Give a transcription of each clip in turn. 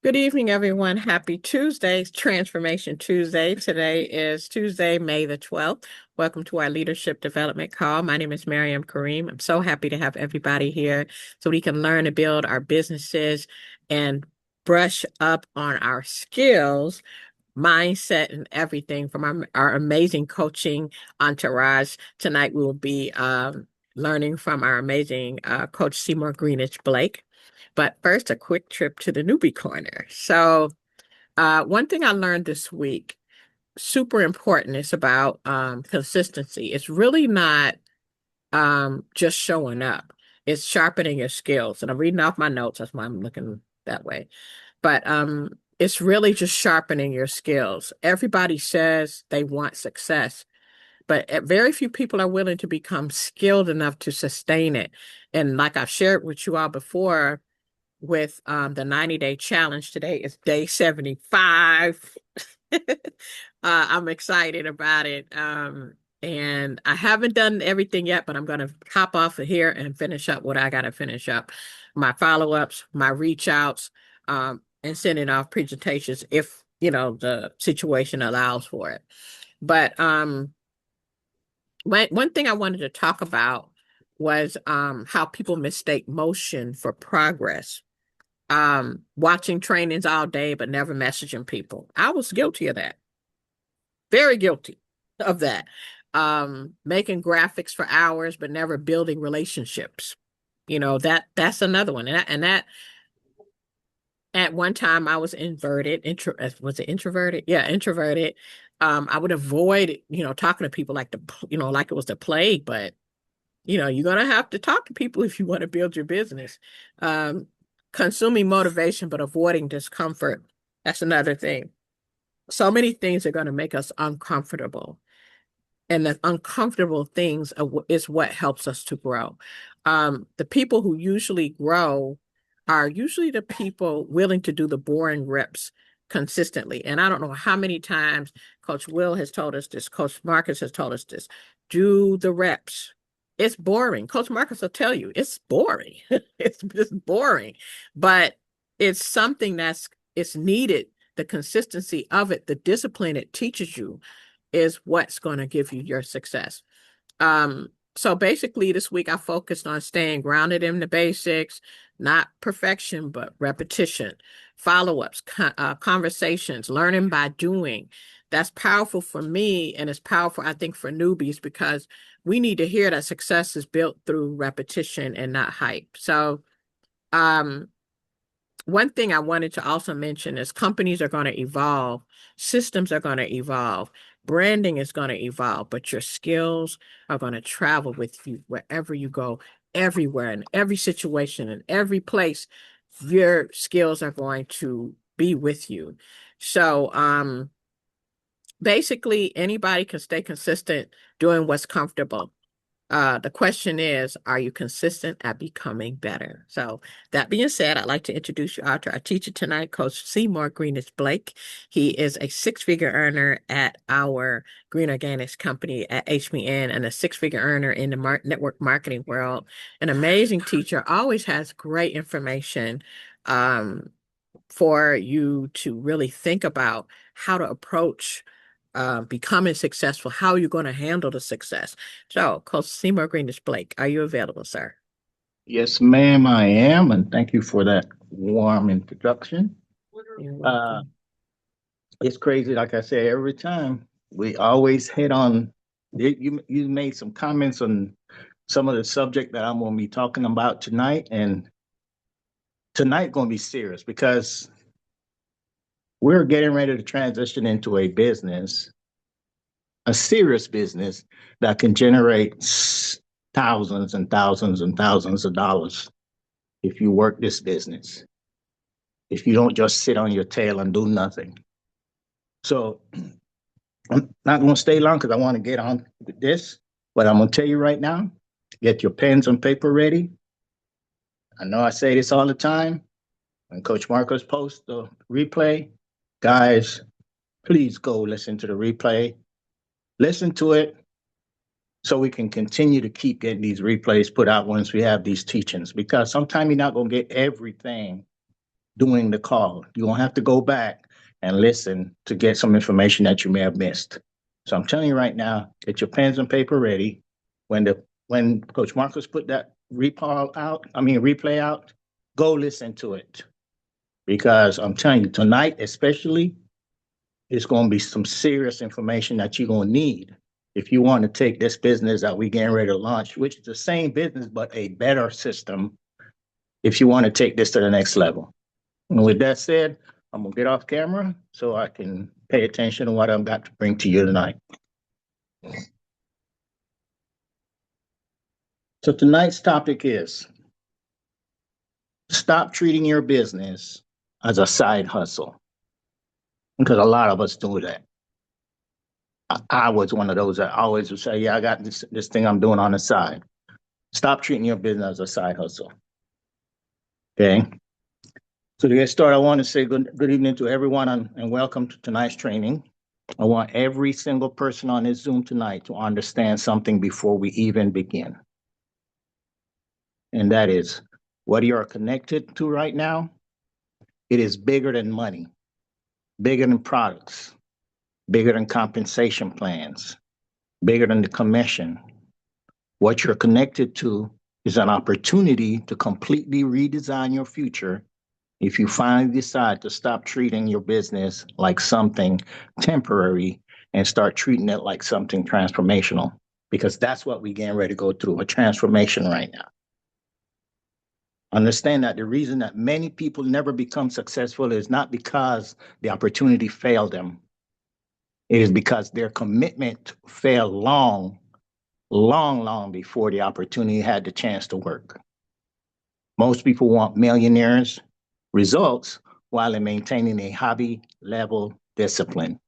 Good evening, everyone. Happy Tuesday, Transformation Tuesday. Today is Tuesday, May the 12th. Welcome to our leadership development call. My name is Miriam Kareem. I'm so happy to have everybody here so we can learn to build our businesses and brush up on our skills, mindset, and everything from our amazing coaching entourage. Tonight, we will be learning from our amazing Coach Seymour Greenidge Blake. But first, a quick trip to the newbie corner. One thing I learned this week, super important, is about consistency. It's really not just showing up. It's sharpening your skills. And I'm reading off my notes. That's why I'm looking that way. But it's really just sharpening your skills. Everybody says they want success, but very few people are willing to become skilled enough to sustain it. And like I've shared with you all before, with the 90-day challenge. Today is day 75. I'm excited about it. And I haven't done everything yet, but I'm going to hop off of here and finish up what I got to finish up. My follow-ups, my reach outs, and sending off presentations if, the situation allows for it. But one thing I wanted to talk about was how people mistake motion for progress. Watching trainings all day, but never messaging people. I was guilty of that. Very guilty of that. Making graphics for hours, but never building relationships. That's another one. And that at one time I was was it introverted? Yeah, introverted. I would avoid, talking to people like it was the plague, but you're going to have to talk to people if you want to build your business. Consuming motivation, but avoiding discomfort. That's another thing. So many things are going to make us uncomfortable. And the uncomfortable things is what helps us to grow. The people who usually grow are usually the people willing to do the boring reps consistently. And I don't know how many times Coach Will has told us this, Coach Marcus has told us this. Do the reps. It's boring. Coach Marcus will tell you it's boring. It's just boring. But it's something it's needed. The consistency of it, the discipline it teaches you is what's going to give you your success. So basically this week I focused on staying grounded in the basics, not perfection, but repetition, follow-ups, conversations, learning by doing. That's powerful for me, and it's powerful, I think, for newbies, because we need to hear that success is built through repetition and not hype. So one thing I wanted to also mention is companies are going to evolve, systems are going to evolve, branding is going to evolve, but your skills are going to travel with you wherever you go, everywhere, in every situation, in every place. Your skills are going to be with you. So basically, anybody can stay consistent doing what's comfortable. The question is, are you consistent at becoming better? So that being said, I'd like to introduce you all to our teacher tonight, Coach Seymour Greenidge Blake. He is a six-figure earner at our Green Organics company at HBN and a six-figure earner in the network marketing world. An amazing teacher, always has great information for you to really think about how to approach becoming successful, how you're going to handle the success. So, Coach Seymour Greenidge Blake, are you available, sir? Yes, ma'am, I am, and thank you for that warm introduction. You're Uh, welcome. it's crazy, like I say, every time we always hit on. You made some comments on some of the subject that I'm going to be talking about tonight, and tonight going to be serious because we're getting ready to transition into a business, a serious business that can generate thousands and thousands and thousands of dollars if you work this business. If you don't just sit on your tail and do nothing. So I'm not going to stay long because I want to get on with this. But I'm going to tell you right now, get your pens and paper ready. I know I say this all the time. When Coach Marcos posts the replay, guys, please go listen to the replay. Listen to it so we can continue to keep getting these replays put out once we have these teachings. Because sometimes you're not going to get everything doing the call. You won't have to go back and listen to get some information that you may have missed. So I'm telling you right now, get your pens and paper ready. When Coach Marcus put that replay out, go listen to it. Because I'm telling you, tonight especially, it's going to be some serious information that you're going to need if you want to take this business that we're getting ready to launch, which is the same business, but a better system, if you want to take this to the next level. And with that said, I'm going to get off camera so I can pay attention to what I'm about to bring to you tonight. So tonight's topic is stop treating your business as a side hustle, because a lot of us do that. I was one of those that always would say, yeah, I got this thing I'm doing on the side. Stop treating your business as a side hustle. Okay. So to get started, I want to say good evening to everyone and welcome to tonight's training. I want every single person on this Zoom tonight to understand something before we even begin. And that is what you are connected to right now. It is bigger than money, bigger than products, bigger than compensation plans, bigger than the commission. What you're connected to is an opportunity to completely redesign your future if you finally decide to stop treating your business like something temporary and start treating it like something transformational, because that's what we're getting ready to go through, a transformation right now. Understand that the reason that many people never become successful is not because the opportunity failed them. It is because their commitment failed long, long before the opportunity had the chance to work. Most people want millionaires results while maintaining a hobby level discipline.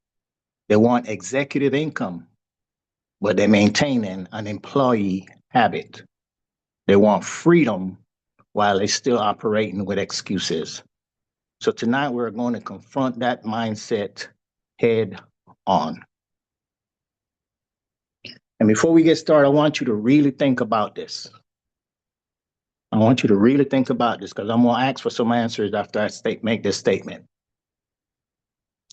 They want executive income, but they're maintaining an employee habit. They want freedom while they're still operating with excuses. So tonight we're going to confront that mindset head on. And before we get started, I want you to really think about this. I want you to really think about this because I'm going to ask for some answers after I make this statement.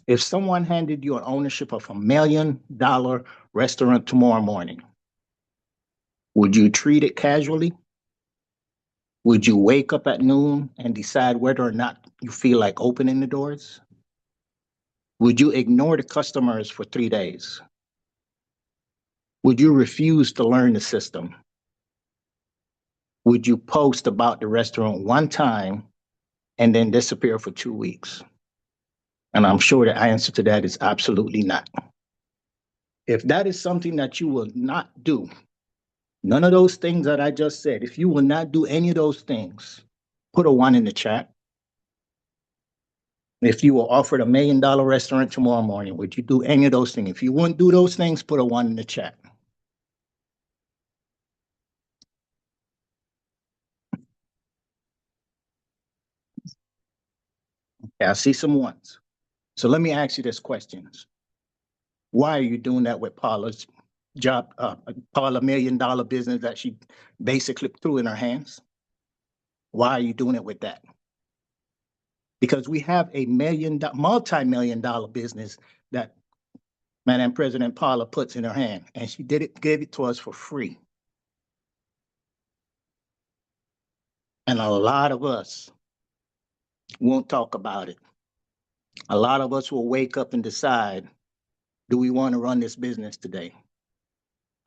If someone handed you an ownership of $1 million restaurant tomorrow morning, would you treat it casually? Would you wake up at noon and decide whether or not you feel like opening the doors? Would you ignore the customers for 3 days? Would you refuse to learn the system? Would you post about the restaurant one time and then disappear for 2 weeks? And I'm sure the answer to that is absolutely not. If that is something that you will not do, none of those things that I just said, if you will not do any of those things, put a 1 in the chat. If you were offered $1 million restaurant tomorrow morning, would you do any of those things? If you wouldn't do those things, put a 1 in the chat. Yeah, I see some ones. So let me ask you this questions. Why are you doing that with Paula's job, Paula $1 million business that she basically threw in her hands? Why are you doing it with that? Because we have a multi-million dollar business that Madam President Paula puts in her hand, and she gave it to us for free. And a lot of us won't talk about it. A lot of us will wake up and decide, do we want to run this business today?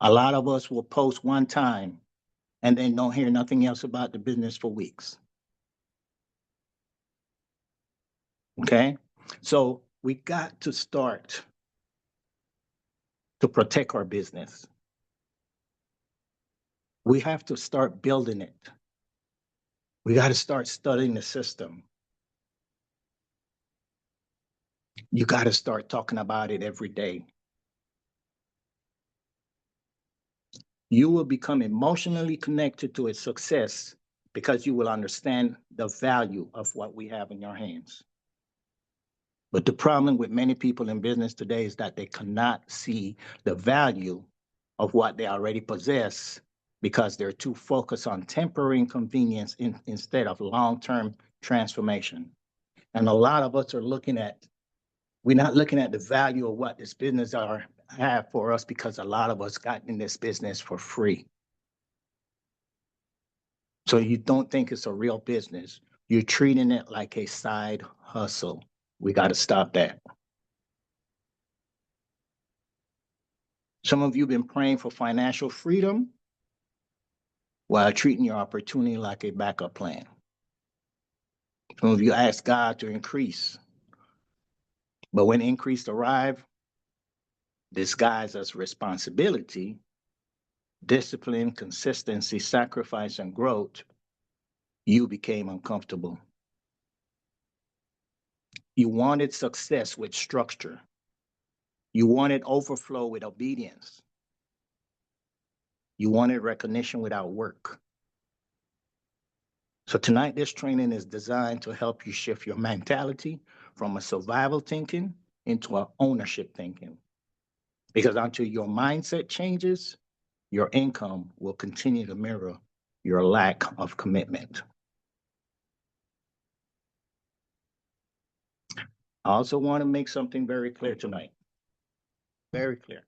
A lot of us will post one time and then don't hear nothing else about the business for weeks. Okay? So we got to start to protect our business. We have to start building it. We got to start studying the system. You got to start talking about it every day. You will become emotionally connected to its success because you will understand the value of what we have in your hands. But the problem with many people in business today is that they cannot see the value of what they already possess because they're too focused on temporary inconvenience instead of long-term transformation. And a lot of us are we're not looking at the value of what this business have for us because a lot of us got in this business for free. So you don't think it's a real business. You're treating it like a side hustle. We got to stop that. Some of you have been praying for financial freedom while treating your opportunity like a backup plan. Some of you ask God to increase, but when increase arrive, disguised as responsibility, discipline, consistency, sacrifice, and growth, you became uncomfortable. You wanted success with structure. You wanted overflow with obedience. You wanted recognition without work. So tonight, this training is designed to help you shift your mentality from a survival thinking into an ownership thinking. Because until your mindset changes, your income will continue to mirror your lack of commitment. I also want to make something very clear tonight. Very clear.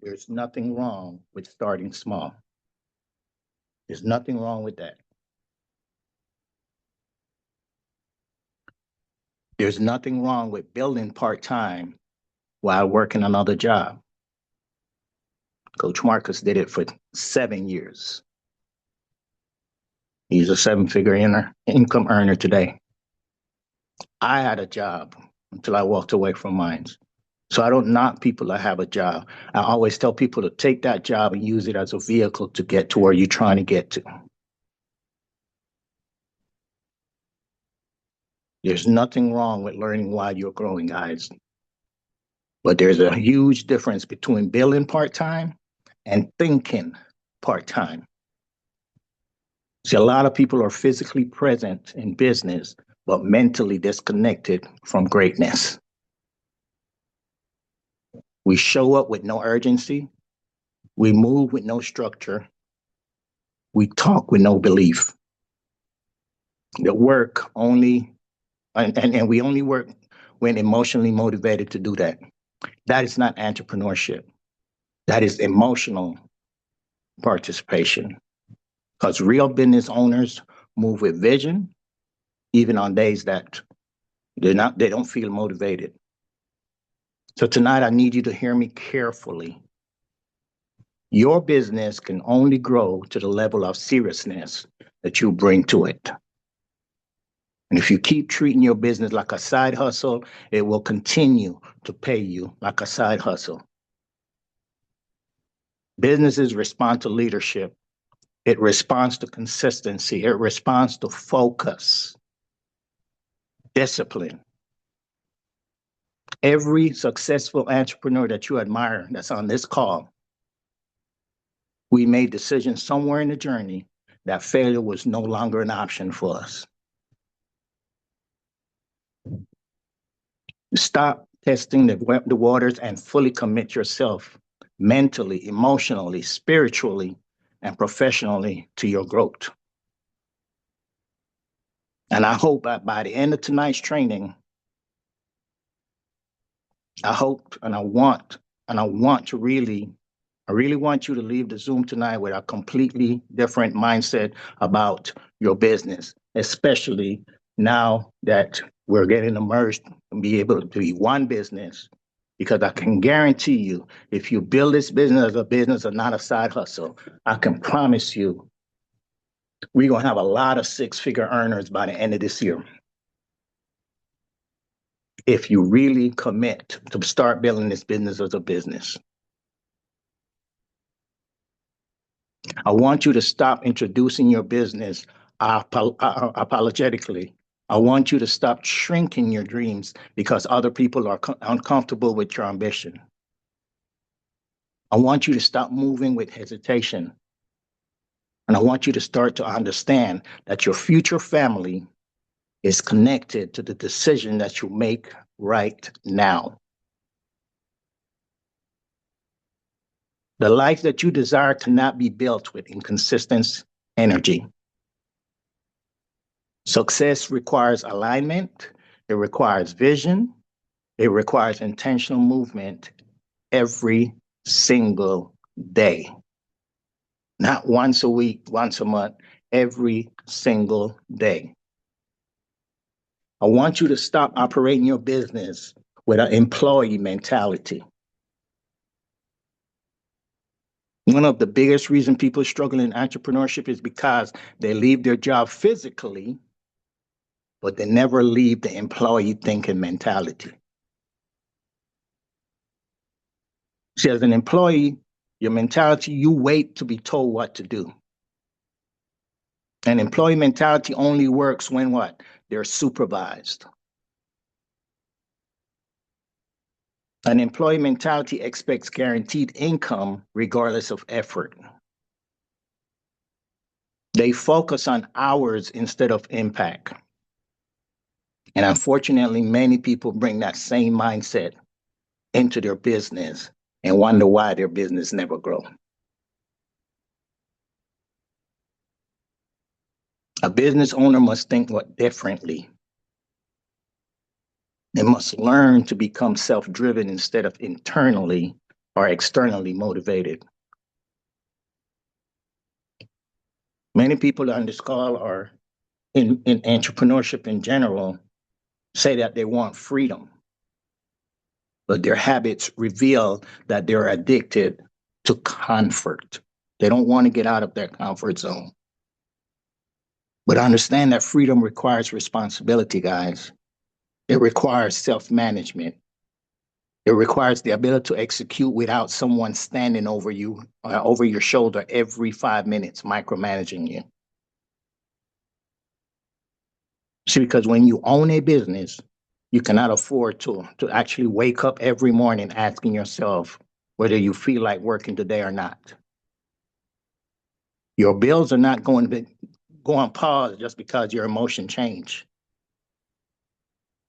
There's nothing wrong with starting small. There's nothing wrong with that. There's nothing wrong with building part-time while working another job. Coach Marcus did it for 7 years. He's a 7-figure income earner today. I had a job until I walked away from mine. So I don't knock people that have a job. I always tell people to take that job and use it as a vehicle to get to where you're trying to get to. There's nothing wrong with learning while you're growing, guys. But there's a huge difference between billing part-time and thinking part-time. See, a lot of people are physically present in business, but mentally disconnected from greatness. We show up with no urgency. We move with no structure. We talk with no belief. The work only, and we only work when emotionally motivated to do that. That is not entrepreneurship. That is emotional participation. Because real business owners move with vision, even on days that they don't feel motivated. So tonight, I need you to hear me carefully. Your business can only grow to the level of seriousness that you bring to it. And if you keep treating your business like a side hustle, it will continue to pay you like a side hustle. Businesses respond to leadership. It responds to consistency. It responds to focus, discipline. Every successful entrepreneur that you admire that's on this call, we made decisions somewhere in the journey that failure was no longer an option for us. Stop testing the waters and fully commit yourself mentally, emotionally, spiritually, and professionally to your growth. And I hope that by the end of tonight's training, I really want you to leave the Zoom tonight with a completely different mindset about your business, especially now that we're getting immersed and be able to be one business. Because I can guarantee you, if you build this business as a business and not a side hustle, I can promise you, we're going to have a lot of 6-figure earners by the end of this year. If you really commit to start building this business as a business. I want you to stop introducing your business apologetically. I want you to stop shrinking your dreams because other people are uncomfortable with your ambition. I want you to stop moving with hesitation. And I want you to start to understand that your future family is connected to the decision that you make right now. The life that you desire cannot be built with inconsistent energy. Success requires alignment, It requires vision. It requires intentional movement every single day, not once a week, once a month, every single day. I want you to stop operating your business with an employee mentality. One of the biggest reasons people struggle in entrepreneurship is because they leave their job physically, but they never leave the employee thinking mentality. See, as an employee, your mentality, you wait to be told what to do. An employee mentality only works when what? They're supervised. An employee mentality expects guaranteed income regardless of effort. They focus on hours instead of impact. And unfortunately, many people bring that same mindset into their business and wonder why their business never grows. A business owner must think what differently. They must learn to become self-driven instead of internally or externally motivated. Many people on this call are in entrepreneurship in general say that they want freedom, but their habits reveal that they're addicted to comfort. They don't want to get out of their comfort zone. But understand that freedom requires responsibility, guys. It requires self-management. It requires the ability to execute without someone standing over you, over your shoulder every 5 minutes, micromanaging you. See, because when you own a business, you cannot afford to actually wake up every morning asking yourself whether you feel like working today or not. Your bills are not going to go on pause just because your emotion change.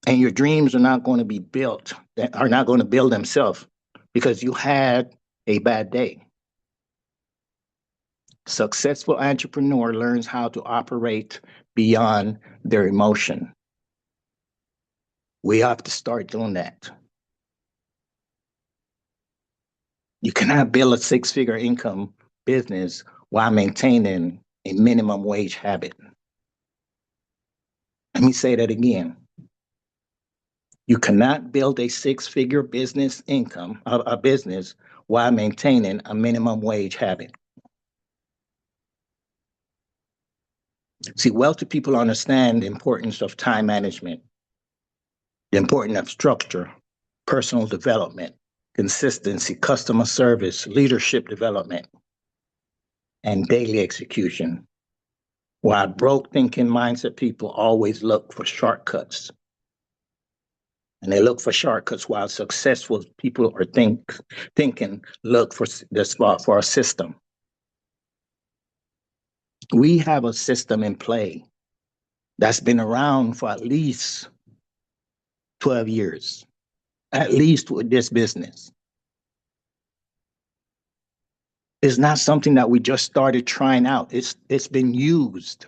And your dreams are not going to be built, that are not going to build themselves because you had a bad day. Successful entrepreneur learns how to operate beyond their emotion. We have to start doing that. You cannot build a six-figure income business while maintaining a minimum wage habit. Let me say that again. You cannot build a six-figure business income, a business, while maintaining a minimum wage habit. See, wealthy people understand the importance of time management, the importance of structure, personal development, consistency, customer service, leadership development, and daily execution. While broke thinking mindset people always look for shortcuts. And they look for shortcuts while successful people are thinking, look for the spot for a system. We have a system in play that's been around for at least 12 years, at least with this business. It's not something that we just started trying out. It's been used.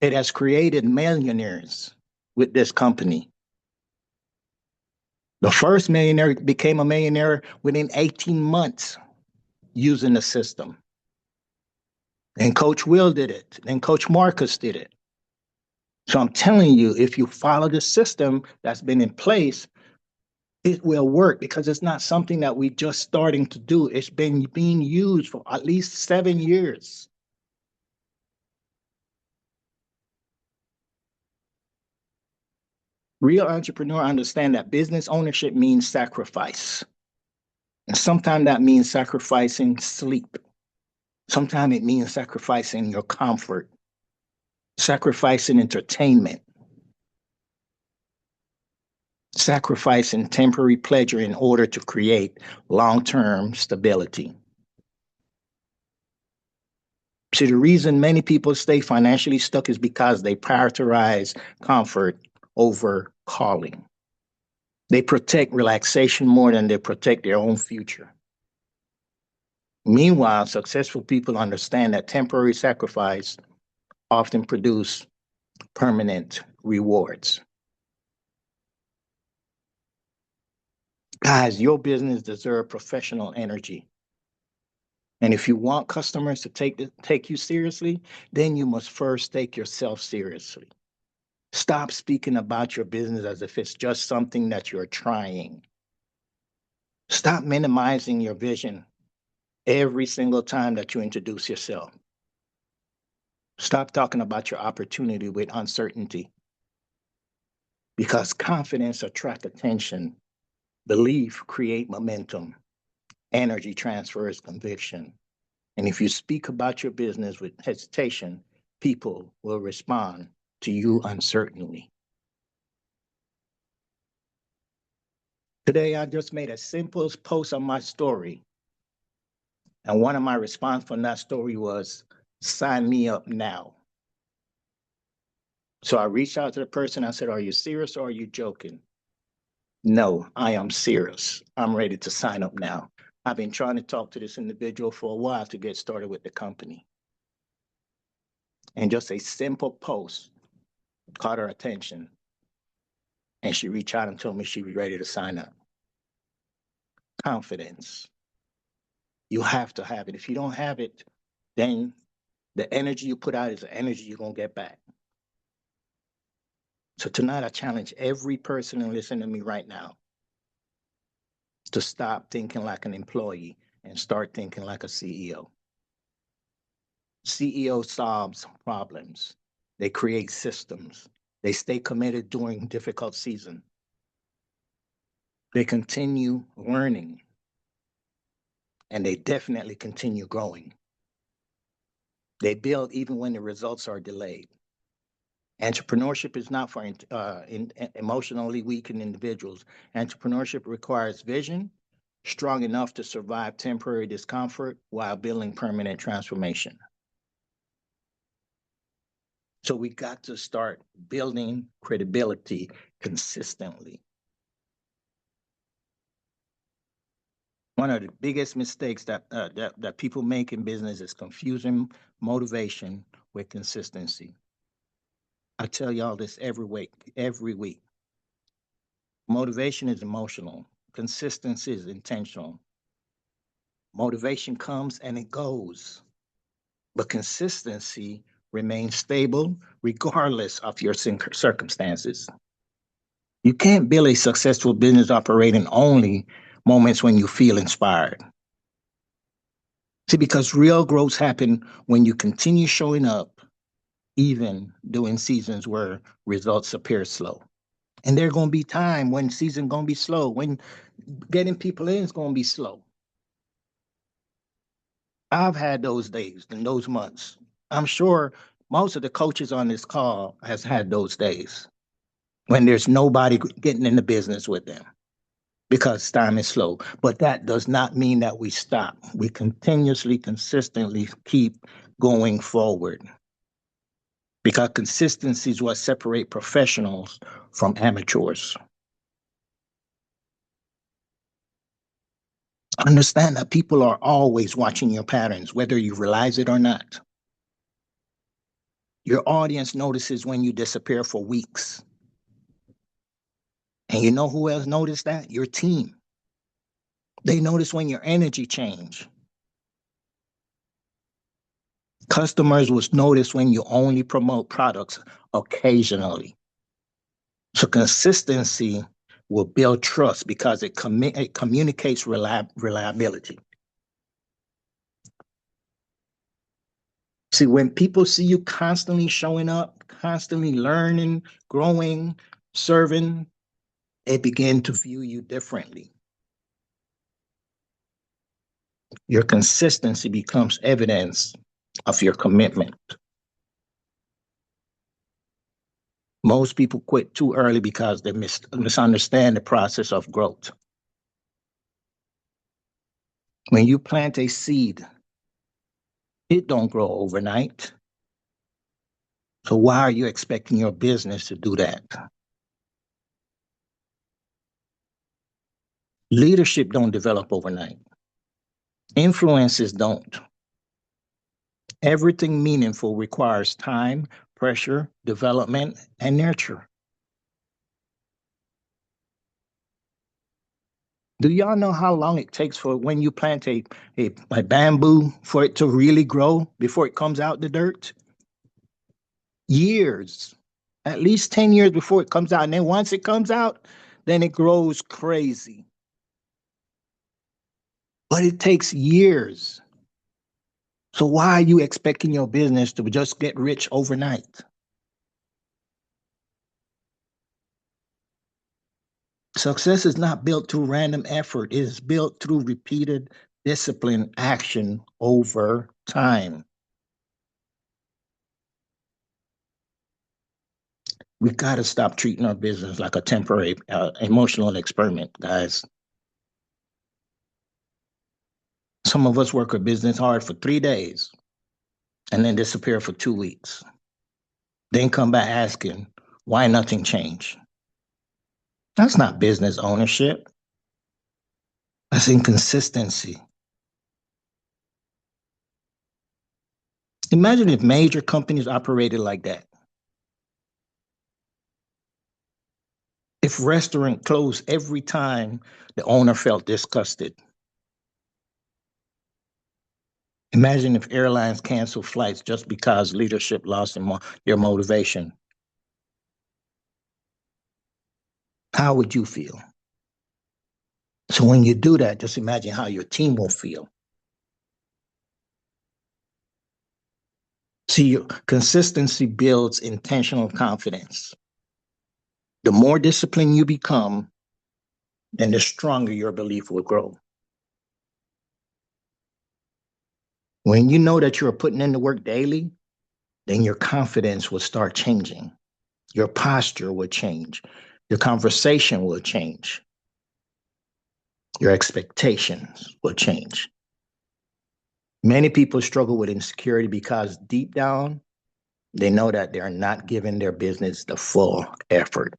It has created millionaires with this company. The first millionaire became a millionaire within 18 months using the system. And Coach Will did it. And Coach Marcus did it. So I'm telling you, if you follow the system that's been in place, it will work because it's not something that we just starting to do. It's been being used for at least 7 years. Real entrepreneur understand that business ownership means sacrifice. And sometimes that means sacrificing sleep. Sometimes it means sacrificing your comfort, sacrificing entertainment, sacrificing temporary pleasure in order to create long-term stability. See, the reason many people stay financially stuck is because they prioritize comfort over calling. They protect relaxation more than they protect their own future. Meanwhile, successful people understand that temporary sacrifice often produce permanent rewards. Guys, your business deserves professional energy. And if you want customers to take you seriously, then you must first take yourself seriously. Stop speaking about your business as if it's just something that you're trying. Stop minimizing your vision every single time that you introduce yourself. Stop talking about your opportunity with uncertainty because confidence attracts attention, belief create momentum, energy transfers conviction. And if you speak about your business with hesitation, people will respond to you uncertainly. Today, I just made a simple post on my story. And one of my response from that story was, sign me up now. So I reached out to the person. I said, are you serious or are you joking? No, I am serious. I'm ready to sign up now. I've been trying to talk to this individual for a while to get started with the company. And just a simple post caught her attention. And she reached out and told me she was ready to sign up. Confidence. You have to have it. If you don't have it, then the energy you put out is the energy you're going to get back. So tonight, I challenge every person who listen to me right now to stop thinking like an employee and start thinking like a CEO. CEO solves problems. They create systems. They stay committed during difficult seasons. They continue learning, and they definitely continue growing. They build even when the results are delayed. Entrepreneurship is not for emotionally weakened individuals. Entrepreneurship requires vision, strong enough to survive temporary discomfort while building permanent transformation. So we got to start building credibility consistently. One of the biggest mistakes that people make in business is confusing motivation with consistency. I tell y'all this every week, every week. Motivation is emotional. Consistency is intentional. Motivation comes and it goes, but consistency remains stable regardless of your circumstances. You can't build a successful business operating only moments when you feel inspired. See, because real growth happen when you continue showing up, even during seasons where results appear slow. And there going to be time when season going to be slow, when getting people in is going to be slow. I've had those days and those months. I'm sure most of the coaches on this call has had those days when there's nobody getting in the business with them because time is slow. But that does not mean that we stop. We continuously, consistently keep going forward because consistency is what separates professionals from amateurs. Understand that people are always watching your patterns, whether you realize it or not. Your audience notices when you disappear for weeks. And you know who else noticed that? Your team. They notice when your energy change. Customers will notice when you only promote products occasionally. So consistency will build trust because it communicates reliability. See, when people see you constantly showing up, constantly learning, growing, serving, they begin to view you differently. Your consistency becomes evidence of your commitment. Most people quit too early because they misunderstand the process of growth. When you plant a seed, it don't grow overnight. So why are you expecting your business to do that? Leadership don't develop overnight. Influences don't. Everything meaningful requires time, pressure, development, and nurture. Do y'all know how long it takes for when you plant a bamboo for it to really grow before it comes out the dirt? Years, at least 10 years before it comes out. And then once it comes out, then it grows crazy. But it takes years. So why are you expecting your business to just get rich overnight? Success is not built through random effort. It is built through repeated discipline action over time. We got to stop treating our business like a temporary emotional experiment, guys. Some of us work a business hard for 3 days and then disappear for 2 weeks. Then come back asking why nothing changed. That's not business ownership. That's inconsistency. Imagine if major companies operated like that. If restaurant closed every time the owner felt disgusted. Imagine if airlines canceled flights just because leadership lost their motivation. How would you feel? So when you do that, just imagine how your team will feel. See, your consistency builds intentional confidence. The more disciplined you become, then the stronger your belief will grow. When you know that you're putting in the work daily, then your confidence will start changing. Your posture will change. Your conversation will change. Your expectations will change. Many people struggle with insecurity because deep down, they know that they're not giving their business the full effort.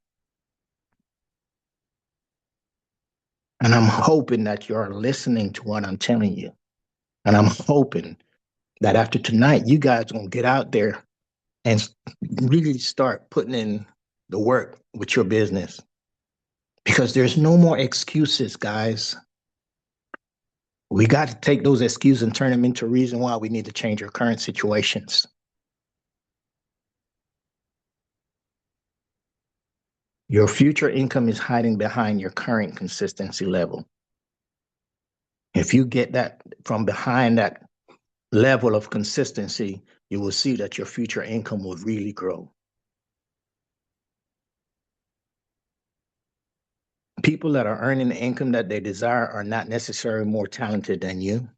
And I'm hoping that you're listening to what I'm telling you. And I'm hoping that after tonight, you guys are going to get out there and really start putting in the work with your business. Because there's no more excuses, guys. We got to take those excuses and turn them into a reason why we need to change our current situations. Your future income is hiding behind your current consistency level. If you get that from behind that level of consistency, you will see that your future income will really grow. People that are earning the income that they desire are not necessarily more talented than you.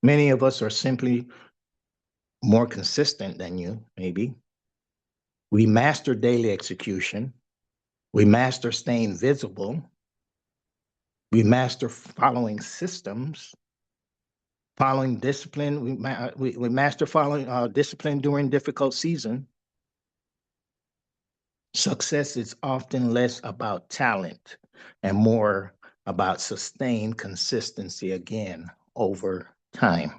Many of us are simply more consistent than you, maybe. We master daily execution. We master staying visible. We master following systems, following discipline. We master following discipline during difficult season. Success is often less about talent and more about sustained consistency again over time.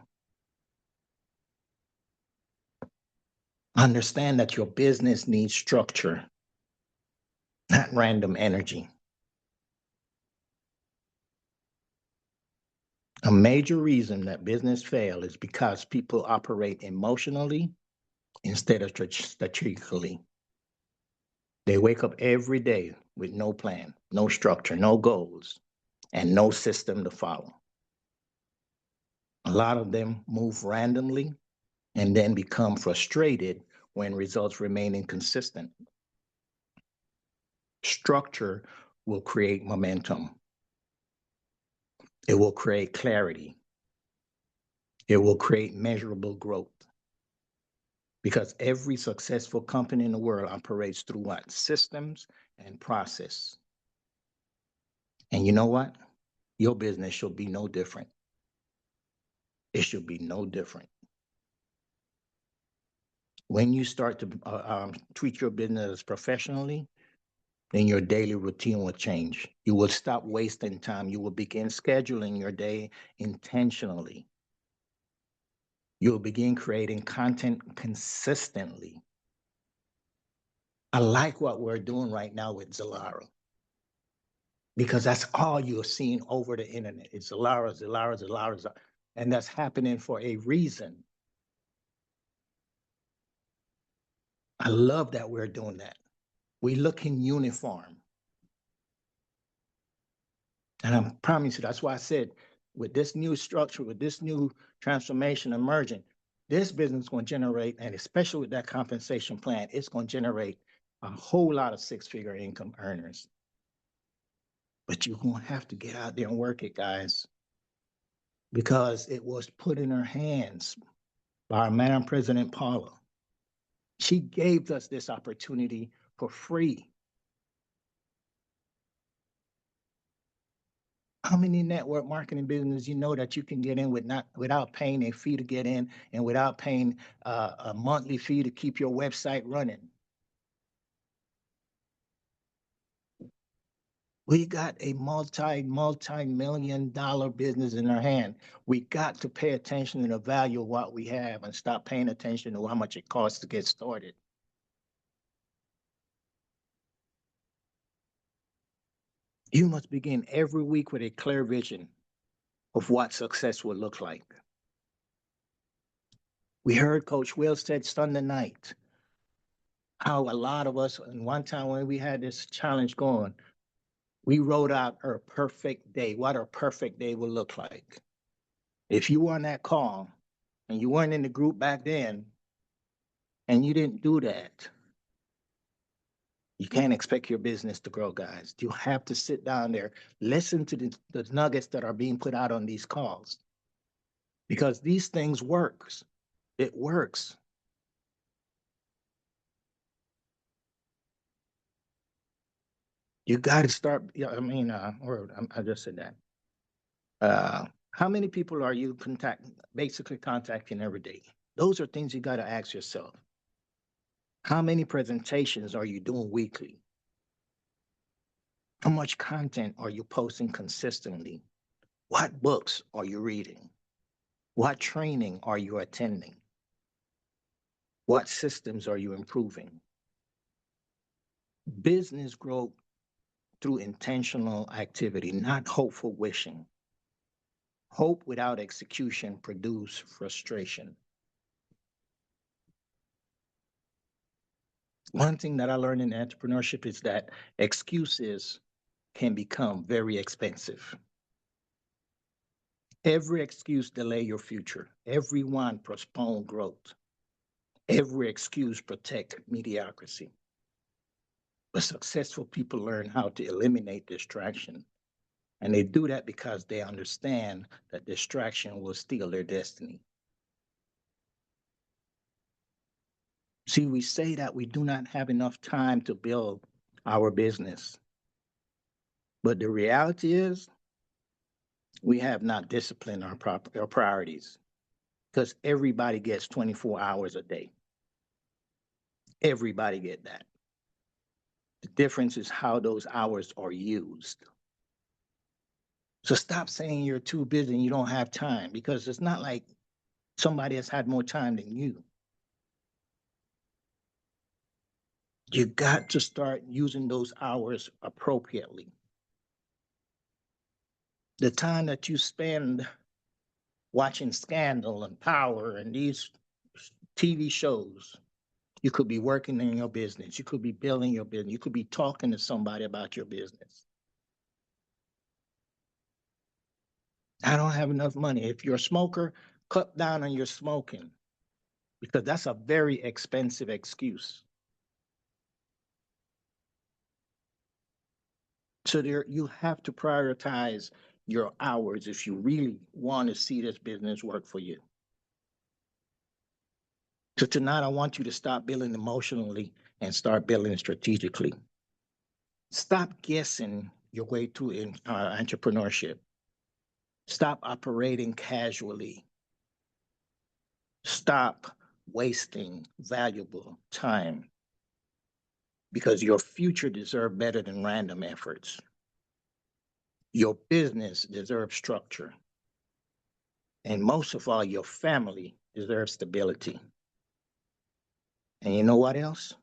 Understand that your business needs structure, not random energy. A major reason that business fail is because people operate emotionally instead of strategically. They wake up every day with no plan, no structure, no goals, and no system to follow. A lot of them move randomly and then become frustrated when results remain inconsistent. Structure will create momentum. It will create clarity. It will create measurable growth. Because every successful company in the world operates through what? Systems and process. And you know what? Your business should be no different. It should be no different. When you start to treat your business professionally, then your daily routine will change. You will stop wasting time. You will begin scheduling your day intentionally. You'll begin creating content consistently. I like what we're doing right now with Zalaro. because that's all you're seeing over the internet. It's Zalara, Zalara, Zalara, and that's happening for a reason. I love that we're doing that. We look in uniform. And I promise you, that's why I said with this new structure, with this new transformation emerging, this business is going to generate, and especially with that compensation plan, it's going to generate a whole lot of six-figure income earners. But you're going to have to get out there and work it, guys, because it was put in our hands by our Madam President Paula. She gave us this opportunity for free. How many network marketing businesses you know that you can get in without paying a fee to get in and without paying a monthly fee to keep your website running? We got a multi-million-dollar business in our hand. We got to pay attention to the value of what we have and stop paying attention to how much it costs to get started. You must begin every week with a clear vision of what success will look like. We heard Coach Will said Sunday night how a lot of us, and one time when we had this challenge going, we wrote out our perfect day, what our perfect day would look like. If you were on that call and you weren't in the group back then and you didn't do that, you can't expect your business to grow, guys. You have to sit down there, listen to the nuggets that are being put out on these calls, because these things works. It works. You got to start. Yeah, I mean, I just said that. How many people are you basically contacting every day? Those are things you got to ask yourself. How many presentations are you doing weekly? How much content are you posting consistently? What books are you reading? What training are you attending? What systems are you improving? Business growth through intentional activity, not hopeful wishing. Hope without execution produces frustration. One thing that I learned in entrepreneurship is that excuses can become very expensive. Every excuse delay your future. Every one postpone growth. Every excuse protect mediocrity. But successful people learn how to eliminate distraction. And they do that because they understand that distraction will steal their destiny. See, we say that we do not have enough time to build our business. But the reality is, we have not disciplined our priorities because everybody gets 24 hours a day. Everybody get that. The difference is how those hours are used. So stop saying you're too busy and you don't have time, because it's not like somebody has had more time than you. You got to start using those hours appropriately. The time that you spend watching Scandal and Power and these TV shows, you could be working in your business. You could be building your business. You could be talking to somebody about your business. I don't have enough money. If you're a smoker, cut down on your smoking, because that's a very expensive excuse. So there, you have to prioritize your hours if you really want to see this business work for you. So tonight, I want you to stop building emotionally and start building strategically. Stop guessing your way through entrepreneurship. Stop operating casually. Stop wasting valuable time, because your future deserves better than random efforts. Your business deserves structure. And most of all, your family deserves stability. And you know what else?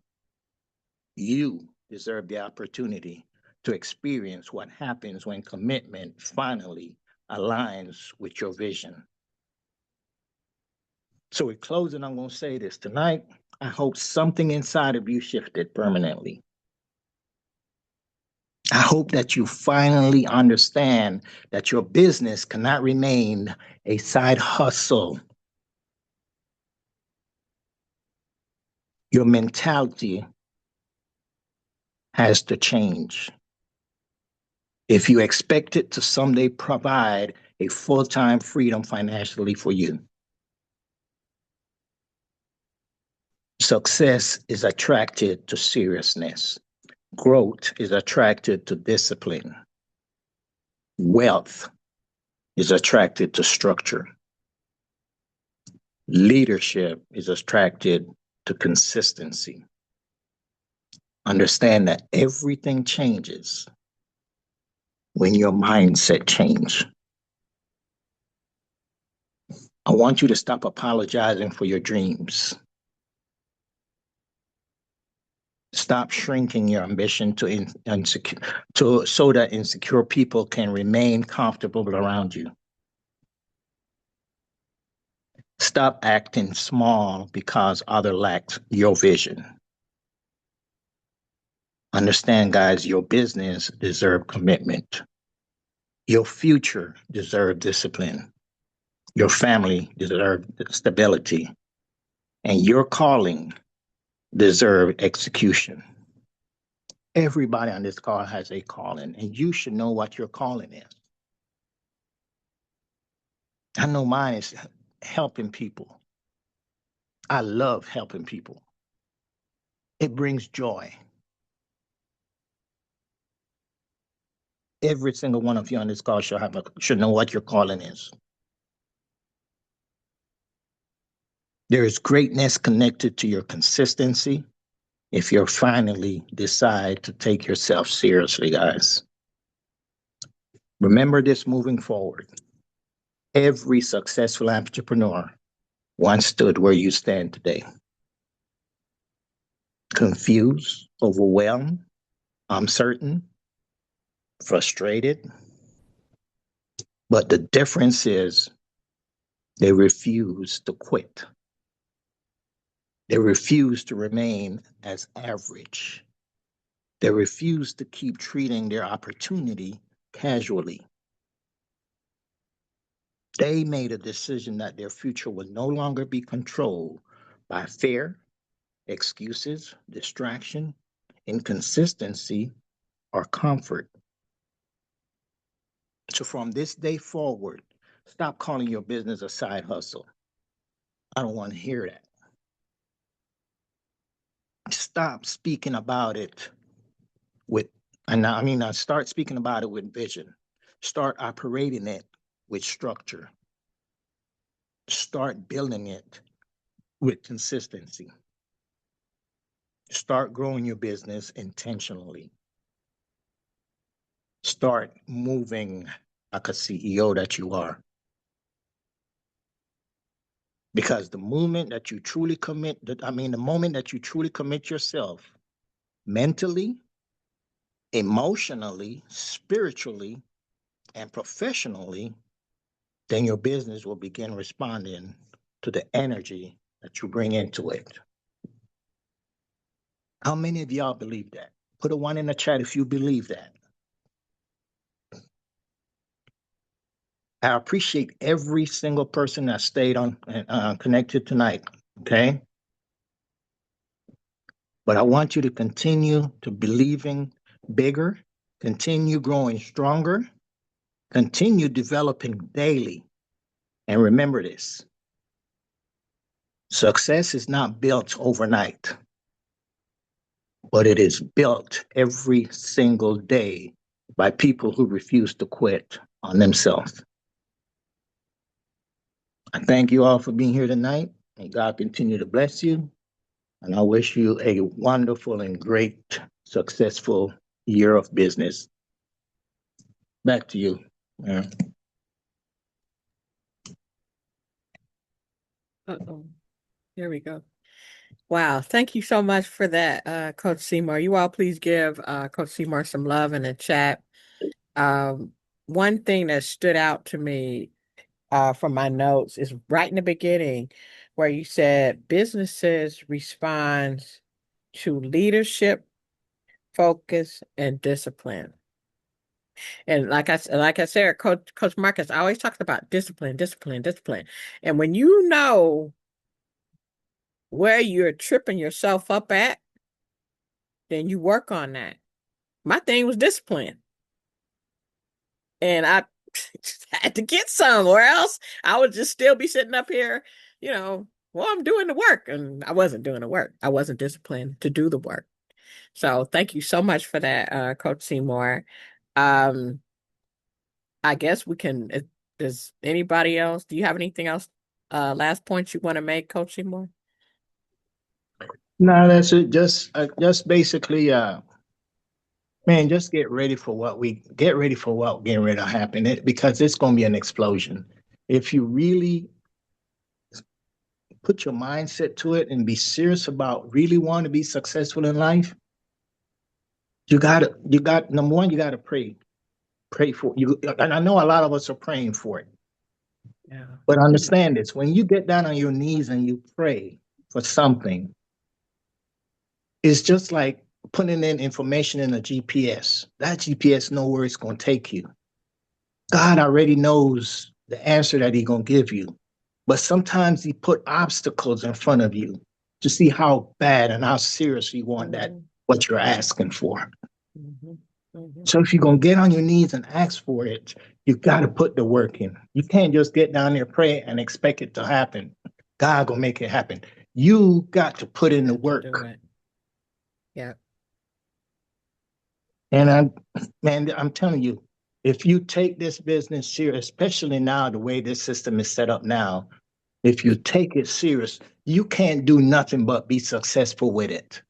You deserve the opportunity to experience what happens when commitment finally aligns with your vision. So, in closing, I'm going to say this tonight. I hope something inside of you shifted permanently. I hope that you finally understand that your business cannot remain a side hustle. Your mentality has to change. If you expect it to someday provide a full time freedom financially for you, success is attracted to seriousness, growth is attracted to discipline, wealth is attracted to structure, leadership is attracted to consistency. Understand that everything changes when your mindset change. I want you to stop apologizing for your dreams. Stop shrinking your ambition so that insecure people can remain comfortable around you. Stop acting small because others lack your vision. Understand, guys, your business deserves commitment. Your future deserves discipline. Your family deserves stability. And your calling deserves execution. Everybody on this call has a calling, and you should know what your calling is. I know mine is helping people. I love helping people. It brings joy. Every single one of you on this call should know what your calling is. There is greatness connected to your consistency if you finally decide to take yourself seriously, guys. Remember this moving forward. Every successful entrepreneur once stood where you stand today. Confused, overwhelmed, uncertain, frustrated. But the difference is they refuse to quit. They refuse to remain as average. They refuse to keep treating their opportunity casually. They made a decision that their future would no longer be controlled by fear, excuses, distraction, inconsistency, or comfort. So from this day forward, stop calling your business a side hustle. I don't want to hear that. Stop speaking about it with, start speaking about it with vision. Start operating it with structure. Start building it with consistency. Start growing your business intentionally. Start moving like a CEO that you are. Because the moment that you truly the moment that you truly commit yourself mentally, emotionally, spiritually, and professionally, then your business will begin responding to the energy that you bring into it. How many of y'all believe that? Put a one in the chat if you believe that. I appreciate every single person that stayed on connected tonight. Okay. But I want you to continue to believing bigger, continue growing stronger, continue developing daily. And remember this, success is not built overnight, but it is built every single day by people who refuse to quit on themselves. I thank you all for being here tonight. May God continue to bless you. And I wish you a wonderful and great, successful year of business. Back to you. Uh-oh. Here we go. Wow, thank you so much for that, Coach Seymour. You all please give Coach Seymour some love in the chat. Um, One thing that stood out to me from my notes is right in the beginning where you said businesses respond to leadership, focus, and discipline. And like I said, Coach Marcus always talks about discipline, discipline, discipline. And when you know where you're tripping yourself up at, then you work on that. My thing was discipline. And I had to get some, or else I would just still be sitting up here, well, I'm doing the work. And I wasn't doing the work. I wasn't disciplined to do the work. So thank you so much for that, Coach Seymour. Um, I guess we can, does anybody else, do you have anything else, last points you want to make, Coach Seymour? No, that's it. Just basically, man, just get ready for what getting ready to happen because it's going to be an explosion. If you really put your mindset to it and be serious about really want to be successful in life, you got number one, you got to pray for you. And I know a lot of us are praying for it, Yeah. but understand this: when you get down on your knees and you pray for something, it's just like putting in information in a GPS. That GPS know where it's going to take you. God already knows the answer that He's going to give you. But sometimes He put obstacles in front of you to see how bad and how serious you want that, Mhm, what you're asking for. mhm, mhm. So if you're going to get on your knees and ask for it, you got to put the work in. You can't just get down there, pray, and expect it to happen. God going to make it happen. You got to put in the Got to do work. it. Yeah. And man, I'm telling you, if you take this business serious, especially now the way this system is set up now, if you take it serious, you can't do nothing but be successful with it.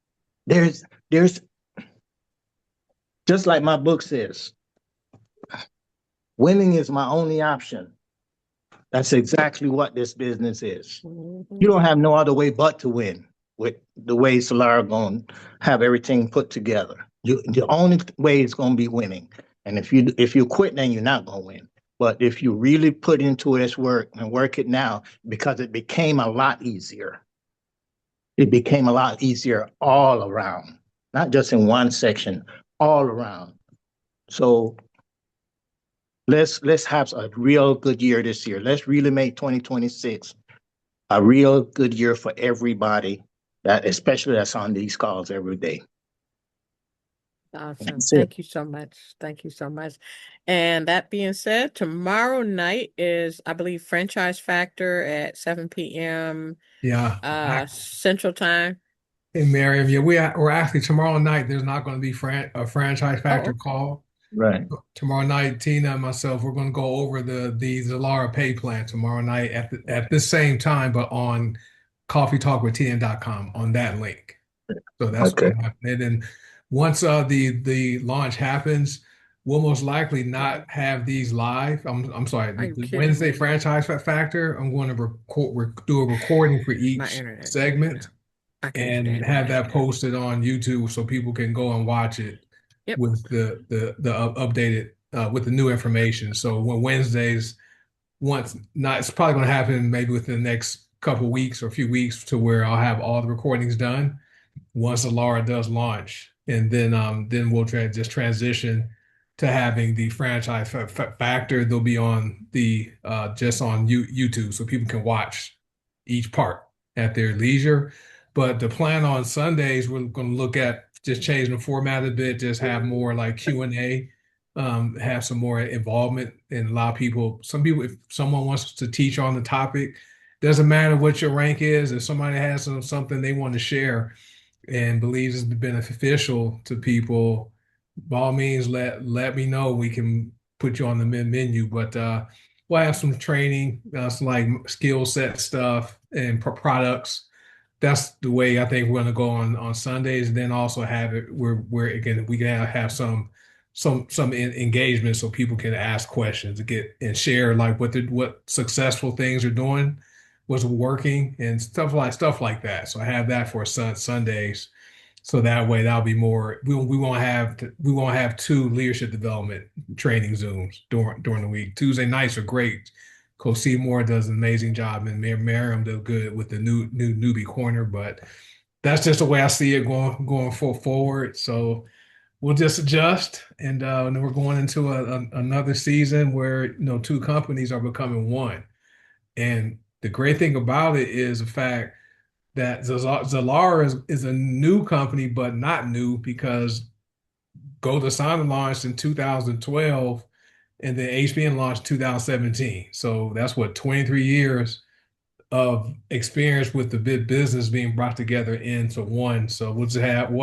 There's just like my book says, winning is my only option. That's exactly what this business is. You Mhm. don't have no other way but to win with the way Solara going to have everything put together. The only way is going to be winning. And if you quit, then you're not going to win. But if you really put into this work and work it now, because it became a lot easier. It became a lot easier all around, not just in one section, all around. So let's have a real good year this year. Let's really make 2026 a real good year for everybody that especially that's on these calls every day. Awesome. That's it. Thank you so much. Thank you so much. And that being said, tomorrow night is, I believe, Franchise Factor at 7 p.m. Yeah. Central Time. Hey, Miriam. Yeah, we're actually tomorrow night. There's not going to be a franchise Oh, factor okay. call Right. tomorrow night. Tina and myself, we're going to go over the Zalara pay plan tomorrow night at the same time, but on coffeetalkwithtn.com on that link. So that's what's Okay. going to happen. And then once the launch happens, we'll most likely not have these live. I'm sorry, Are you the kidding Wednesday me? factor. I'm going to do a recording for My each internet. Yeah. segment I can't and stand my have that internet. posted on YouTube so people can go and watch it Yep. with the updated with the new information. So when Wednesdays, once not, it's probably going to happen maybe within the next couple weeks or a few weeks to where I'll have all the recordings done once Alara does launch, and then we'll just transition to having the franchise factor. They'll be on the just on YouTube, so people can watch each part at their leisure. But the plan on Sundays, we're going to look at just changing the format a bit, just have more like Q&A, have some more involvement, and allow people. Some people, if someone wants to teach on the topic, doesn't matter what your rank is. If somebody has something they want to share and believes it's beneficial to people, by all means, let me know. We can put you on the menu. But we'll have some training, some like skill set stuff and products. That's the way I think we're going to go on Sundays. And then also have it where again we can have some engagement so people can ask questions to get and share like what successful things are doing was working and stuff like that. So I have that for Sundays. So that way that'll be more we won't have two leadership development training Zooms during the week. Tuesday nights are great. Coach Seymour does an amazing job and Miriam does good with the new newbie corner, but that's just the way I see it going forward. So we'll just adjust, and then we're going into another season where two companies are becoming one. And the great thing about it is the fact that Zalara is a new company, but not new because Go Dasana launched in 2012 and then HBN launched 2017. So that's what 23 years of experience with the big business being brought together into one. So we'll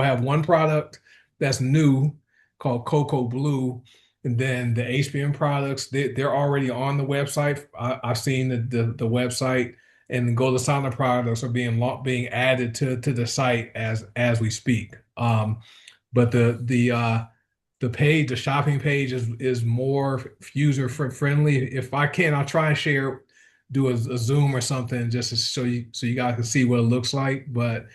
have one product that's new called Cocoa Blue, and then the HBM products they're already on the website. I've seen the website, and the Golden Sauna products are being added to the site as we speak. But the shopping page is more user friendly. If I can, I'll try and share, do a Zoom or something just to show you so you guys can see what it looks like. But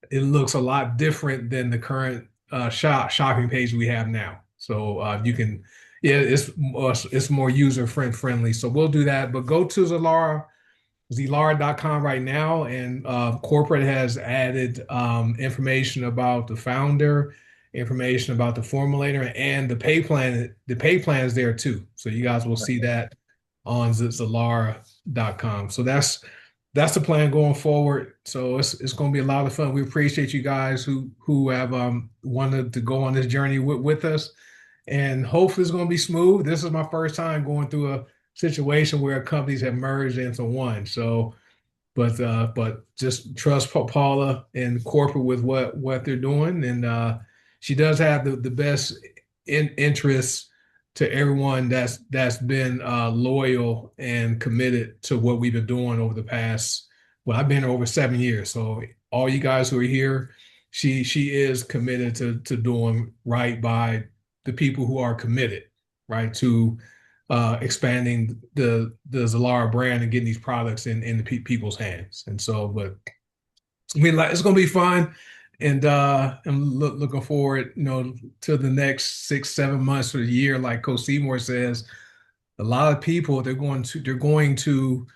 it looks a lot different than the current shopping page we have now. So you can, yeah, it's more user friendly. So we'll do that. But go to Zalara.com right now, and corporate has added information about the founder, information about the formulator, and the pay plan. The pay plan is there too, so you guys will see that on Zalara.com. So that's the plan going forward. So it's going to be a lot of fun. We appreciate you guys who have wanted to go on this journey with us, and hopefully it's going to be smooth. This is my first time going through a situation where companies have merged into one. So, but just trust Paula and corporate with what they're doing, and she does have the best interests to everyone that's been loyal and committed to what we've been doing over the past. Well, I've been here over 7 years, so all you guys who are here, she is committed to doing right by the people who are committed, right, to expanding the Zalara brand and getting these products in the people's hands. And so, but I mean, like, it's gonna be fun, and I'm looking forward, to the next 6, 7 months or a year. Like Coach Seymour says, a lot of people they're going to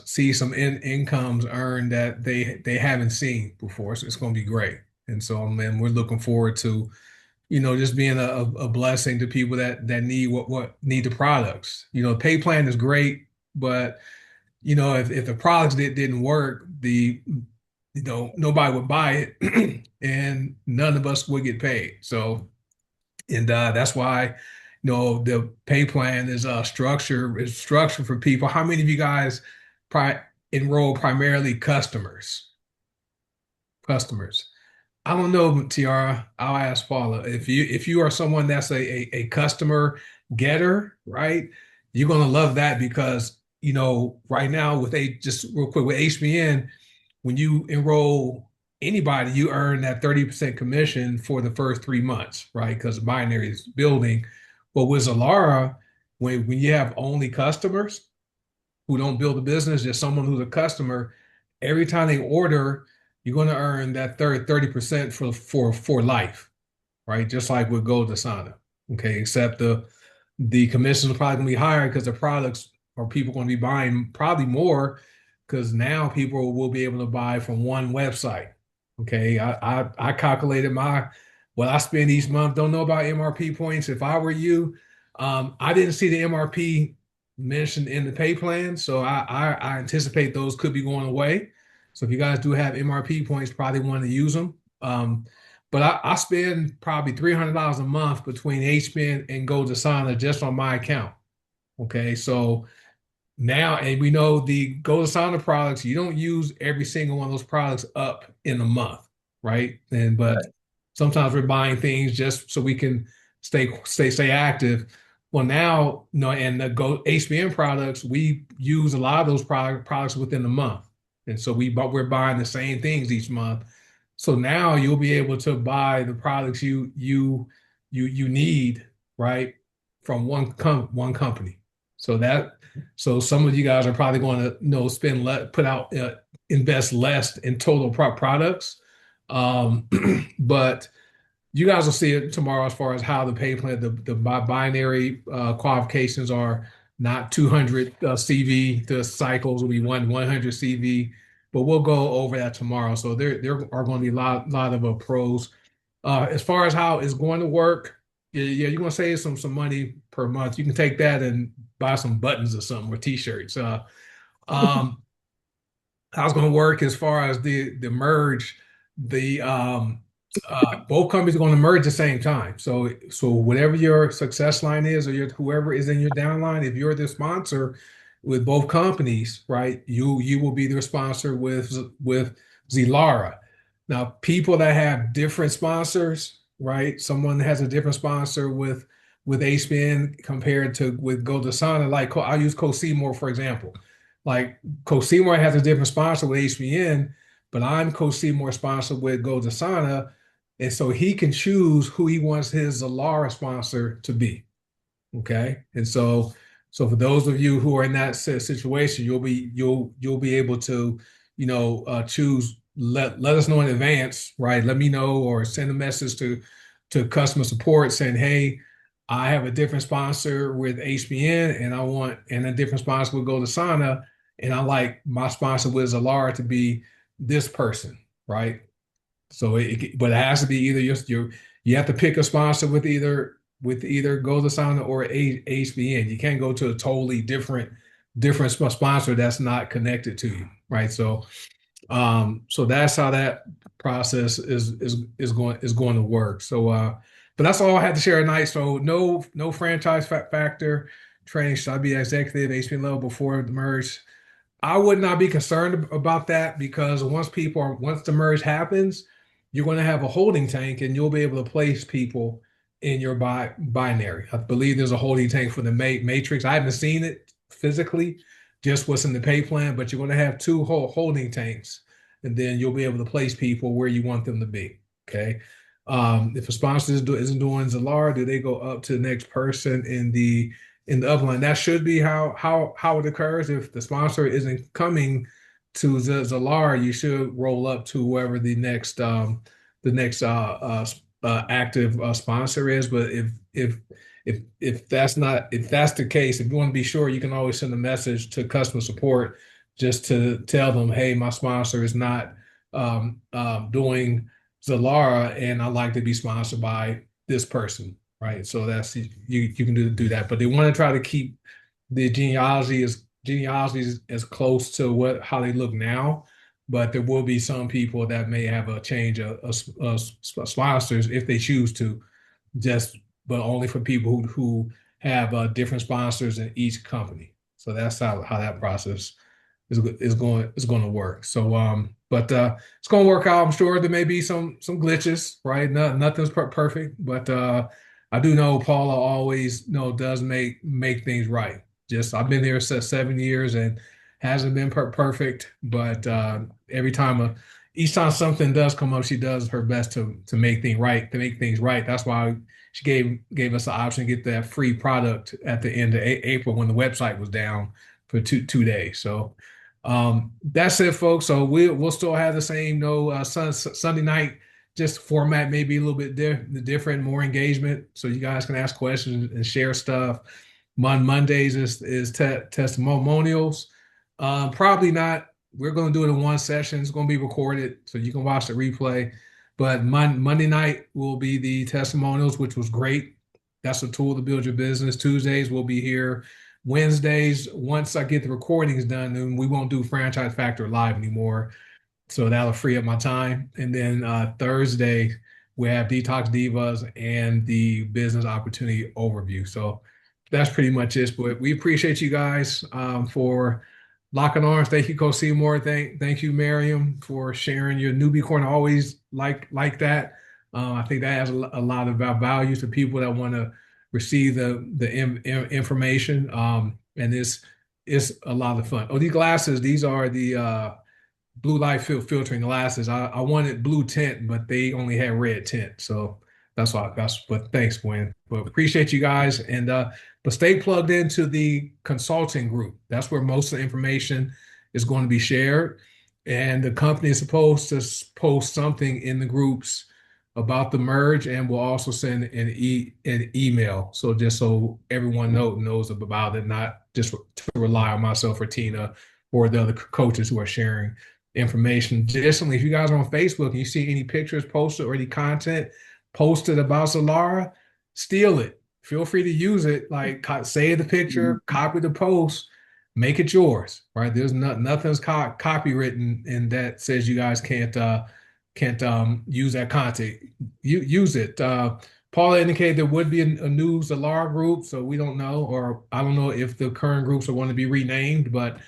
see some incomes earned that they haven't seen before. So it's going to be great. And so, man, we're looking forward to just being a blessing to people that need what need the products. Pay plan is great, but if the products didn't work, nobody would buy it, and none of us would get paid. So, and that's why the pay plan is structured for people. How many of you guys enroll primarily customers? Customers. I don't know, Tiara. I'll ask Paula. If you are someone that's a customer getter, right? You're gonna love that because right now just real quick with HBN, when you enroll anybody, you earn that 30% commission for the first 3 months, right? Because binary is building. But with Zalara, when you have only customers who don't build a business, just someone who's a customer, every time they order, you're going to earn that 30% for life, right? Just like with Gold Asana. Okay, except the commissions are probably going to be higher because the products or people going to be buying probably more because now people will be able to buy from one website. Okay, I calculated what I spend each month. Don't know about MRP points. If I were you, I didn't see the MRP mentioned in the pay plan, so I anticipate those could be going away. So if you guys do have MRP points, probably want to use them. But I spend probably $300 a month between HBN and Gold Asana just on my account. Okay, so now, and we know the Gold Asana products, you don't use every single one of those products up in a month, right? But sometimes we're buying things just so we can stay active. Well, now, and the HBM products, we use a lot of those products within a month. And so we're buying the same things each month. So now you'll be able to buy the products you need, right, from one company. So some of you guys are probably going to spend put out invest less in total products. Um, but you guys will see it tomorrow as far as how the pay plan, the binary qualifications are not 200 CV. The cycles will be 100 CV, but we'll go over that tomorrow. So there are going to be a lot of pros. As far as how it's going to work, yeah, you're going to save some money per month. You can take that and buy some buttons or something or t-shirts. Um, how it's going to work as far as the merge, the both companies are going to merge at the same time. So whatever your success line is, or whoever is in your downline, if you're the sponsor with both companies, right, you will be the sponsor with Zilara. Now, people that have different sponsors, right? Someone has a different sponsor with HBN compared to with GoDasana. Like I'll use CoSeymour for example. Like CoSeymour has a different sponsor with HBN, but I'm CoSeymour sponsor with GoDasana, and so he can choose who he wants his Zalara sponsor to be. Okay, and so for those of you who are in that situation, you'll be able to choose. Let us know in advance, right? Let me know or send a message to customer support saying, hey, I have a different sponsor with HBN and a different sponsor with GoDasana, and I like my sponsor with Zalara to be this person, right? So but it has to be either you have to pick a sponsor with either GoDasana or HBN. You can't go to a totally different sponsor that's not connected to you, right? So that's how that process is going to work. But that's all I had to share tonight. So no franchise factor training. Should I be executive HBN level before the merge? I would not be concerned about that because once the merge happens, you're going to have a holding tank and you'll be able to place people in your binary. I believe there's a holding tank for the matrix. I haven't seen it physically, just what's in the pay plan, but you're going to have two holding tanks, and then you'll be able to place people where you want them to be. Okay. If a sponsor isn't doing Zalar, do they go up to the next person in the upline? That should be how it occurs. If the sponsor isn't coming to Zalar, you should roll up to whoever the next active sponsor is. But if that's the case, if you want to be sure, you can always send a message to customer support just to tell them, hey, my sponsor is not doing Zalara, and I'd like to be sponsored by this person, right? So that's you can do that, but they want to try to keep the genealogy as close to how they look now. But there will be some people that may have a change of sponsors if they choose to, but only for people who have different sponsors in each company. So that's how that process is going to work. But it's going to work out. I'm sure there may be some glitches, right? Nothing's perfect, but I do know Paula always does make things right. Just I've been here since 7 years and hasn't been perfect, but each time something does come up, she does her best to make things right, That's why she gave us the option to get that free product at the end of April when the website was down for two days. So that's it, folks. So we'll still have the same Sunday night, just format maybe a little bit different, more engagement, so you guys can ask questions and share stuff. Mondays is testimonials. Probably not. We're going to do it in one session. It's going to be recorded, so you can watch the replay. But Monday night will be the testimonials, which was great. That's a tool to build your business. Tuesdays we'll be here. Wednesdays, once I get the recordings done, then we won't do Franchise Factor live anymore. So that'll free up my time. And then Thursday, we have Detox Divas and the business opportunity overview. So that's pretty much it. But we appreciate you guys for locking arms. Thank you, Coach Seymour. Thank you, Miriam, for sharing your newbie corner. Always like that. I think that has a lot of value to people that want to receive the information. And it's a lot of fun. Oh, these glasses, these are the blue light filtering glasses. I wanted blue tint, but they only had red tint. So That's all. But thanks, Gwen. But appreciate you guys, and but stay plugged into the consulting group. That's where most of the information is going to be shared, and the company is supposed to post something in the groups about the merge, and we'll also send an email, so just so everyone knows about it, not just to rely on myself or Tina or the other coaches who are sharing information. Additionally, if you guys are on Facebook and you see any pictures posted or any content posted about Solara, steal it. Feel free to use it. Like save the picture, copy the post, make it yours. Right? There's nothing's copywritten and that says you guys can't use that content. You use it. Paula indicated there would be a new Zalara group, so we don't know, or I don't know if the current groups are going to be renamed, but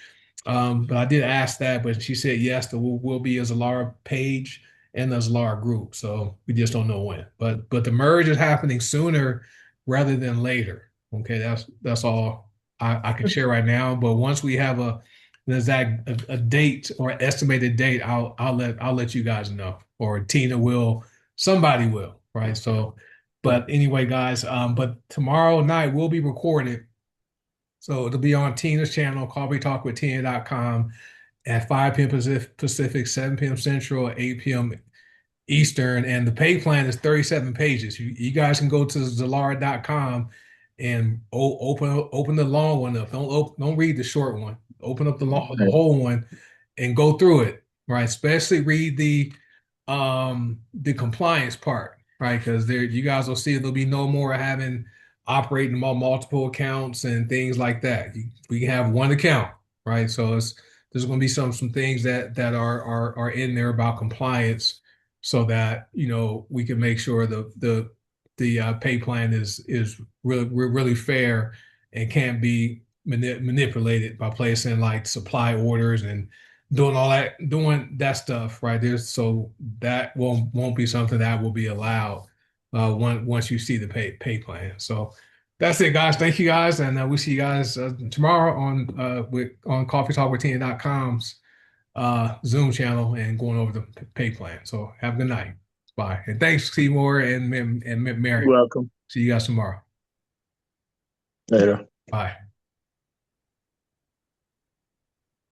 I did ask that, but she said yes, there will be a Zalara page and a Zalara group. So we just don't know when. But the merge is happening sooner rather than later. Okay, that's all I can share right now. But once we have an exact a date or estimated date, I'll let you guys know. Or Tina will, somebody will, right? So, but anyway, guys, but tomorrow night will be recorded. So it'll be on Tina's channel, coffeetalkwithtina.com at 5 p.m. Pacific, 7 p.m. Central, 8 p.m. Eastern. And the pay plan is 37 pages. You guys can go to Zalara.com and open the long one up. Don't read the short one. Open up the whole one and go through it, right? Especially read the compliance part, right? Because there you guys will see there'll be no more having operating multiple accounts and things like that. We can have one account, right? So there's going to be some things that are in there about compliance, so that we can make sure the pay plan is really fair and can't be manipulated by placing like supply orders and doing that stuff, right? There's so that won't be something that will be allowed once you see the pay plan. So that's it, guys. Thank you, guys, and we'll see you guys tomorrow on coffeetalkwithtina.com's Zoom channel and going over the pay plan. So have a good night. Bye, and thanks, Seymour and You're Mary. welcome. See you guys tomorrow. Later. Bye.